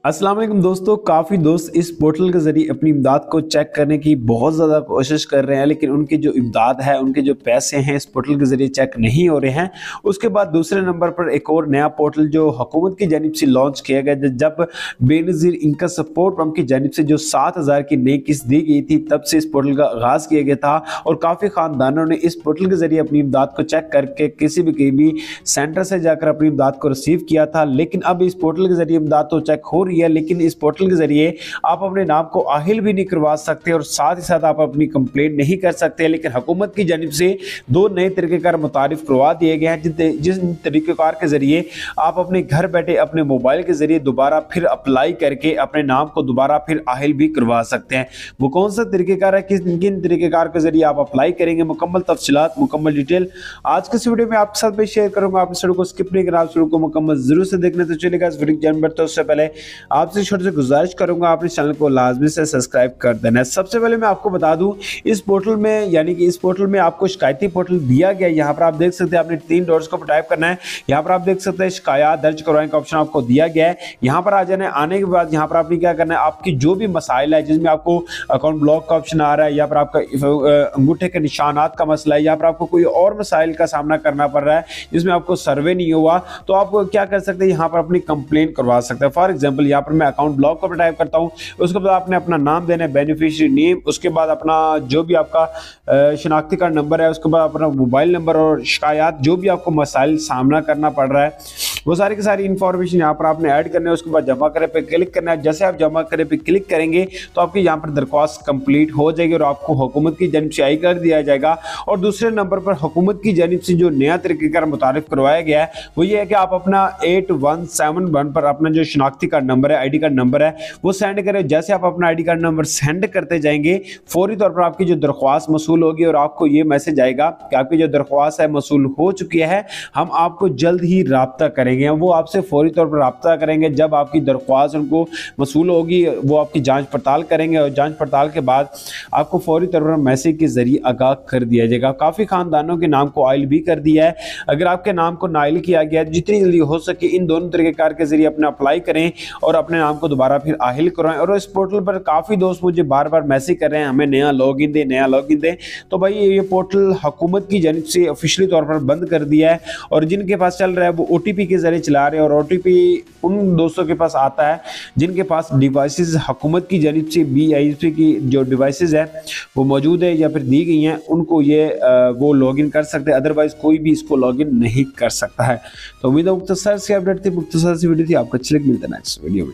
अस्सलाम वालेकुम दोस्तों, काफ़ी दोस्त इस पोर्टल के ज़रिए अपनी इमदाद को चेक करने की बहुत ज़्यादा कोशिश कर रहे हैं, लेकिन उनकी जो इमदाद है, उनके जो पैसे हैं इस पोर्टल के ज़रिए चेक नहीं हो रहे हैं। उसके बाद दूसरे नंबर पर एक और नया पोर्टल जो हुकूमत की जानिब से लॉन्च किया गया, जब बेनज़ीर इनकम सपोर्ट पंप की जानिब से जो 7,000 की नई किस्त दी गई थी, तब से इस पोर्टल का आगाज़ किया गया था और काफ़ी ख़ानदानों ने इस पोर्टल के ज़रिए अपनी इमदाद को चेक करके किसी भी सेंटर से जाकर अपनी इमदाद को रिसीव किया था। लेकिन अब इस पोर्टल के ज़रिए इमदाद तो चेक हो है, लेकिन इस पोर्टल के जरिए आप अपने नाम को आहिल भी नहीं करवा सकते और साथ ही साथ आप अपनी कंप्लेंट नहीं कर सकते। लेकिन हुकूमत की जानिब से दो नए तरीक़ेकार मुतारिफ करवा दिए गए हैं, जिस तरीक़ेकार के जरिए आप अपने घर बैठे अपने मोबाइल के जरिए दोबारा फिर अप्लाई करके अपने नाम को दोबारा फिर आहिल भी करवा सकते हैं। वो कौन सा तरीक़ेकार है, किन तरीक़ेकार के जरिए आप अप्लाई करेंगे, मुकम्मल तफसीलात, मुकम्मल डिटेल आज के इस वीडियो में आपके साथ मैं शेयर करूंगा। आप इस वीडियो को स्किप नहीं करना, आप इस वीडियो को मुकम्मल जरूर से देखने। तो चलिएगा इस वीडियो जानवर, तो उससे पहले आपसे छोटे से गुजारिश करूंगा आपने चैनल को लाजमी से सब्सक्राइब कर देना है। सबसे पहले मैं आपको बता दूं, इस पोर्टल में यानी कि इस पोर्टल में आपको शिकायती पोर्टल दिया गया है। यहाँ पर आप देख सकते हैं, आपने 3 डॉट्स को टाइप करना है। यहाँ पर आप देख सकते हैं शिकायत दर्ज करवाने का ऑप्शन आपको दिया गया है। यहाँ पर आ जाना है। आने के बाद यहाँ पर आपने क्या करना है, आपकी जो भी मसाइल है, जिसमें आपको अकाउंट ब्लॉक का ऑप्शन आ रहा है, या फिर आपका अंगूठे के निशानात का मसला है, या फिर आपको कोई और मसाइल का सामना करना पड़ रहा है जिसमें आपको सर्वे नहीं हुआ, तो आप क्या कर सकते हैं, यहाँ पर अपनी कंप्लेंट करवा सकते हैं। फॉर एग्जाम्पल यहाँ पर मैं अकाउंट ब्लॉक को टाइप करता हूं, उसके बाद आपने अपना नाम देना है, बेनिफिशियरी नेम, उसके बाद अपना जो भी आपका शनाख्ती कार्ड नंबर है, उसके बाद अपना मोबाइल नंबर और शिकायत जो भी आपको मसाइल सामना करना पड़ रहा है वो सारी की सारी इंफॉर्मेशन यहाँ पर आपने ऐड करना है। उसके बाद जमा करे पे क्लिक करना है। जैसे आप जमा करे पे क्लिक करेंगे तो आपकी यहाँ पर दरख्वास्त कंप्लीट हो जाएगी और आपको हुकूमत की जानिब से आई कर दिया जाएगा। और दूसरे नंबर पर हुकूमत की जानिब से जो नया तरीक़ेकार मुतारिफ करवाया गया है वो ये है कि आप अपना 8171 पर अपना जो शनाख्ती कार्ड नंबर है, ID कार्ड नंबर है, वो सेंड करें। जैसे आप अपना ID कार्ड नंबर सेंड करते जाएंगे, फौरी तौर पर आपकी जो दरख्वास्त मसूल होगी और आपको ये मैसेज आएगा कि आपकी जो दरख्वास्त है मसूल हो चुकी है, हम आपको जल्द ही राब्ता करेंगे। वो आपसे फौरी तौर पर राब्ता करेंगे। जब आपकी दरख्वास्त उनको मसूल होगी, वो आपकी जांच पड़ताल करेंगे और जांच पड़ताल के बाद आपको फौरी तौर पर मैसेज के जरिए आगाह कर दिया जाएगा। काफ़ी खानदानों के नाम को आइल भी कर दिया है। अगर आपके नाम को नाइल किया गया, जितनी जल्दी हो सके इन दोनों तरीक़ेकार के जरिए अपना अप्लाई करें और अपने नाम को दोबारा फिर आहिल करवाएं। और इस पोर्टल पर काफ़ी दोस्त मुझे बार बार मैसेज कर रहे हैं, हमें नया लॉगिन दें, नया लॉगिन दें। तो भाई ये पोर्टल हुकूमत की जानिब से ऑफिशियली तौर पर बंद कर दिया है और जिनके पास चल रहा है वो OTP के जरिए चला रहे हैं। और OTP उन दोस्तों के पास आता है जिनके पास डिवाइसेस हुकूमत की जानिब से BISP की जो डिवाइसेस है वो मौजूद है या फिर दी गई हैं, उनको ये वो लॉगिन कर सकते हैं, अदरवाइज कोई भी इसको लॉगिन नहीं कर सकता है। तो उम्मीद है मुख्तसर से अपडेट थी, मुख्तसर सी वीडियो थी। आपको अच्छी लगी, मिलता है नेक्स्ट वीडियो में।